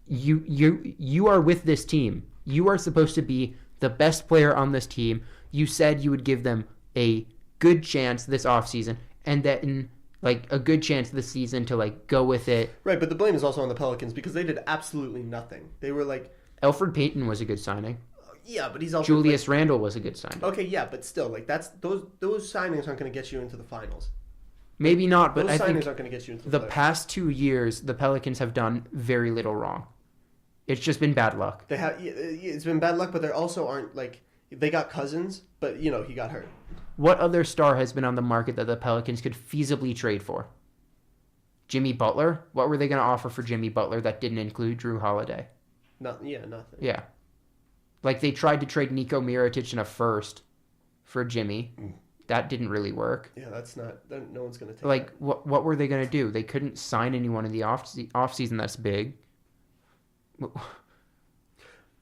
C: you are with this team. You are supposed to be the best player on this team. You said you would give them a good chance this offseason and then a good chance this season to go with it.
D: Right, but the blame is also on the Pelicans because they did absolutely nothing. They were
C: Elfrid Payton was a good signing.
D: Yeah, but he's also
C: Julius Randle was a good signing.
D: Okay, yeah, but still that's those signings aren't going to get you into the finals.
C: Maybe not, but
D: those
C: I think
D: signings aren't going to get you into
C: the
D: playoffs.
C: past 2 years the Pelicans have done very little wrong. It's just been bad luck.
D: It's been bad luck, but they also aren't they got Cousins, but he got hurt.
C: What other star has been on the market that the Pelicans could feasibly trade for? Jimmy Butler? What were they going to offer for Jimmy Butler that didn't include Drew Holiday?
D: Nothing.
C: Yeah. They tried to trade Niko Mirotic in a first for Jimmy. That didn't really work.
D: Yeah, no one's going to take that.
C: What were they going to do? They couldn't sign anyone in the off-season that's big.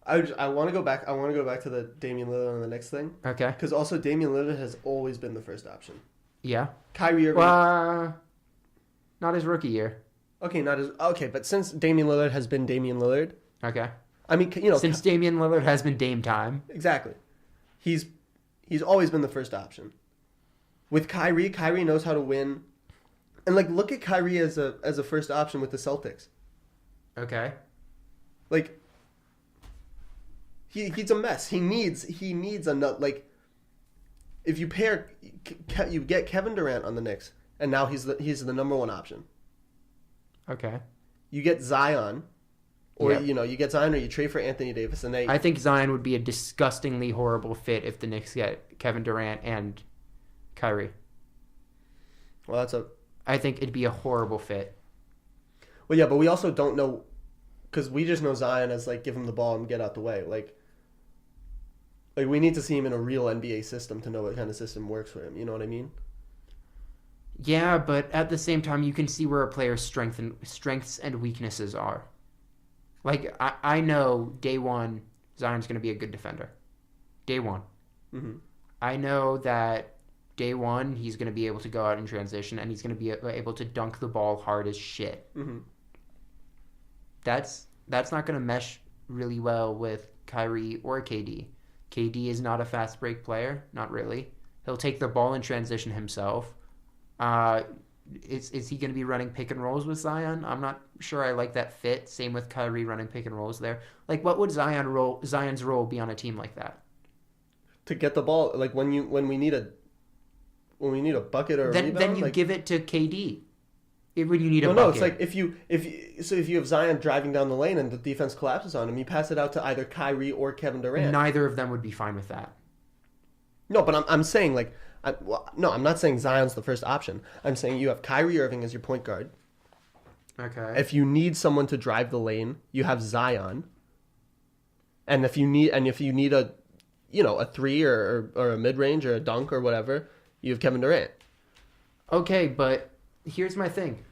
D: I want to go back. I want to go back to the Damian Lillard on the next thing.
C: Okay.
D: Because also Damian Lillard has always been the first option.
C: Yeah.
D: Kyrie Irving.
C: Not his rookie year.
D: Okay, but since Damian Lillard has been Damian Lillard.
C: Okay.
D: I mean,
C: since Damian Lillard has been Dame time.
D: Exactly. He's always been the first option. With Kyrie knows how to win. And look at Kyrie as a first option with the Celtics.
C: Okay.
D: He's a mess. He needs another if you you get Kevin Durant on the Knicks and now he's the number 1 option.
C: Okay.
D: You get Zion or you get Zion or you trade for Anthony Davis and
C: I think Zion would be a disgustingly horrible fit if the Knicks get Kevin Durant and Kyrie.
D: Well,
C: I think it'd be a horrible fit.
D: Well, yeah, but we also don't know because we just know Zion as give him the ball and get out the way. We need to see him in a real NBA system to know what kind of system works for him. You know what I mean?
C: Yeah, but at the same time, you can see where a player's strengths and weaknesses are. Like, I know day one, Zion's going to be a good defender. Day one.
D: Mm-hmm.
C: I know that day one, he's going to be able to go out in transition, and he's going to be able to dunk the ball hard as shit.
D: Mm-hmm.
C: That's not going to mesh really well with Kyrie or KD. KD is not a fast break player, not really. He'll take the ball in transition himself. Is he going to be running pick and rolls with Zion? I'm not sure I like that fit. Same with Kyrie running pick and rolls there. Like, what would Zion's role be on a team like that?
D: To get the ball, like when we need a bucket or a rebound,
C: then you
D: like,
C: give it to KD. When you need a
D: no,
C: bucket.
D: no, it's like if you have Zion driving down the lane and the defense collapses on him, you pass it out to either Kyrie or Kevin Durant.
C: Neither of them would be fine with that.
D: No, but I'm saying like, I'm not saying Zion's the first option. I'm saying you have Kyrie Irving as your point guard.
C: Okay.
D: If you need someone to drive the lane, you have Zion. And if you need a, a three or a mid range or a dunk or whatever, you have Kevin Durant.
C: Okay, but here's my thing.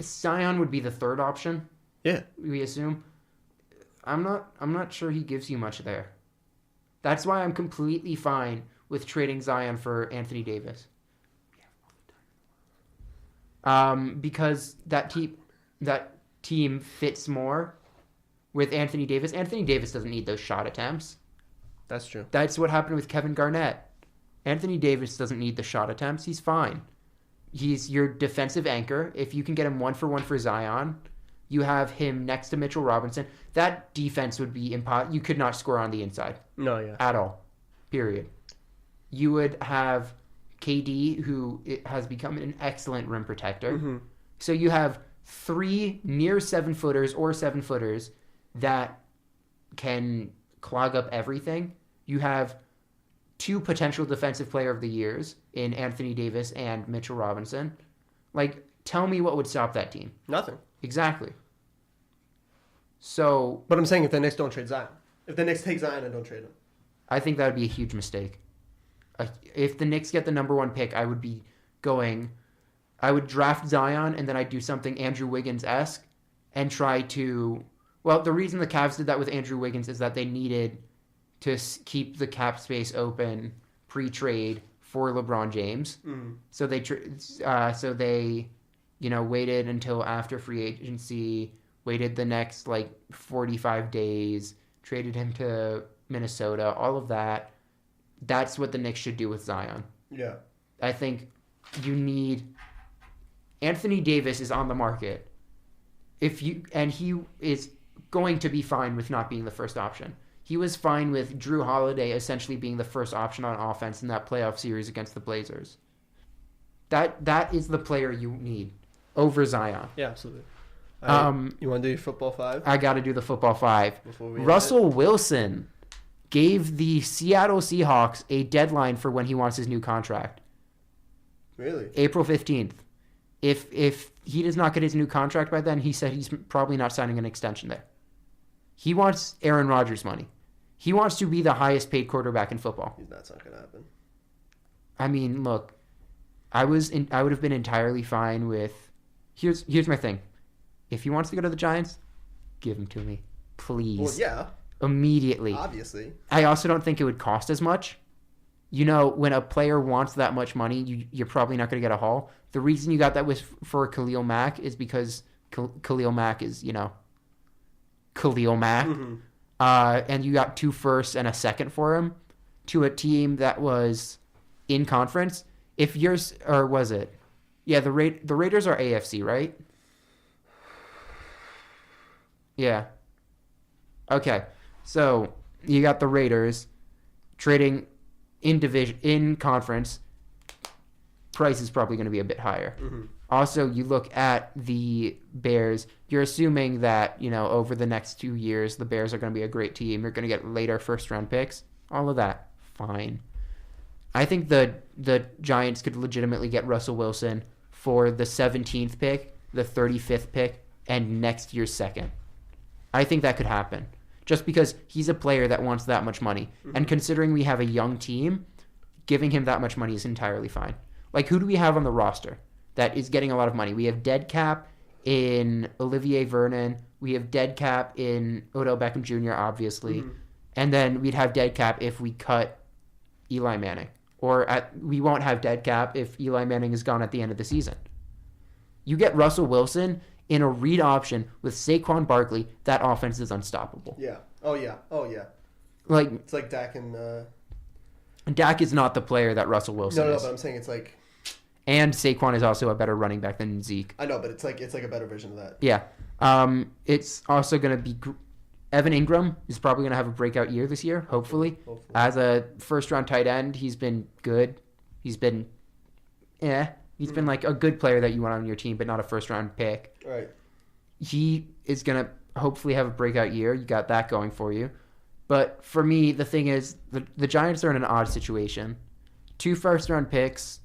C: Zion would be the third option.
D: Yeah.
C: We assume. I'm not sure he gives you much there. That's why I'm completely fine with trading Zion for Anthony Davis. Because that team fits more with Anthony Davis. Anthony Davis doesn't need those shot attempts.
D: That's true.
C: That's what happened with Kevin Garnett. Anthony Davis doesn't need the shot attempts. He's fine. He's your defensive anchor. If you can get him 1-for-1 for Zion, you have him next to Mitchell Robinson. That defense would be impossible. You could not score on the inside.
D: No, yeah.
C: At all. Period. You would have KD, who has become an excellent rim protector.
D: Mm-hmm.
C: So you have 3 near 7-footers or 7-footers that can clog up everything. You have 2 potential defensive player of the years in Anthony Davis and Mitchell Robinson. Like, tell me what would stop that team.
D: Nothing.
C: Exactly. So,
D: But I'm saying if the Knicks don't trade Zion. If the Knicks take Zion and don't trade him.
C: I think that would be a huge mistake. If the Knicks get the number 1 pick, I would draft Zion and then I'd do something Andrew Wiggins-esque and try to... Well, the reason the Cavs did that with Andrew Wiggins is that they needed to keep the cap space open pre-trade for LeBron James.
D: Mm-hmm.
C: So they waited until after free agency, waited the next 45 days, traded him to Minnesota, all of that. That's what the Knicks should do with Zion.
D: Yeah.
C: I think you need... Anthony Davis is on the market. He is going to be fine with not being the first option. He was fine with Drew Holiday essentially being the first option on offense in that playoff series against the Blazers. That is the player you need over Zion.
D: Yeah, absolutely. You want to do your football 5?
C: I got to do the football 5.
D: Before we
C: Russell Wilson gave the Seattle Seahawks a deadline for when he wants his new contract.
D: Really?
C: April 15th. If he does not get his new contract by then, he said he's probably not signing an extension there. He wants Aaron Rodgers money. He wants to be the highest paid quarterback in football.
D: That's not going to happen.
C: I mean, look, I would have been entirely fine with... Here's my thing. If he wants to go to the Giants, give him to me. Please.
D: Well, yeah.
C: Immediately.
D: Obviously.
C: I also don't think it would cost as much. When a player wants that much money, you're probably not going to get a haul. The reason you got that was for Khalil Mack is because Khalil Mack is, Khalil Mack.
D: Mm-hmm.
C: And you got 2 firsts and a second for him to a team that was in conference. Or was it? Yeah, the Raiders are AFC, right? Yeah. Okay. So you got the Raiders trading in conference. Price is probably going to be a bit higher.
D: Mm-hmm.
C: Also, you look at the Bears. You're assuming that, over the next 2 years, the Bears are going to be a great team. You're going to get later first-round picks. All of that, fine. I think the Giants could legitimately get Russell Wilson for the 17th pick, the 35th pick, and next year's second. I think that could happen. Just because he's a player that wants that much money. Mm-hmm. And considering we have a young team, giving him that much money is entirely fine. Like, who do we have on the roster that is getting a lot of money? We have dead cap in Olivier Vernon. We have dead cap in Odell Beckham Jr., obviously. Mm-hmm. And then we'd have dead cap if we cut Eli Manning. We won't have dead cap if Eli Manning is gone at the end of the season. You get Russell Wilson in a read option with Saquon Barkley, that offense is unstoppable.
D: Yeah. Oh, yeah.
C: Like,
D: it's like Dak and...
C: Dak is not the player that Russell Wilson is.
D: No, but I'm saying it's like...
C: And Saquon is also a better running back than Zeke.
D: I know, but it's like a better version of that.
C: Yeah. It's also going to be... Evan Ingram is probably going to have a breakout year this year, hopefully. As a first-round tight end, he's been good. He's been... He's been like a good player that you want on your team, but not a first-round pick.
D: Right.
C: He is going to hopefully have a breakout year. You got that going for you. But for me, the thing is, the Giants are in an odd situation. 2 first-round picks.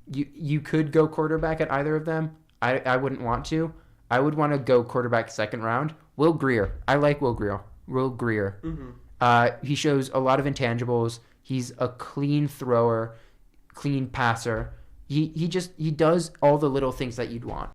C: You could go quarterback at either of them. I wouldn't want to. I would want to go quarterback second round. Will Grier. I like Will Grier. Mm-hmm. He shows a lot of intangibles. He's a clean thrower, clean passer. He does all the little things that you'd want.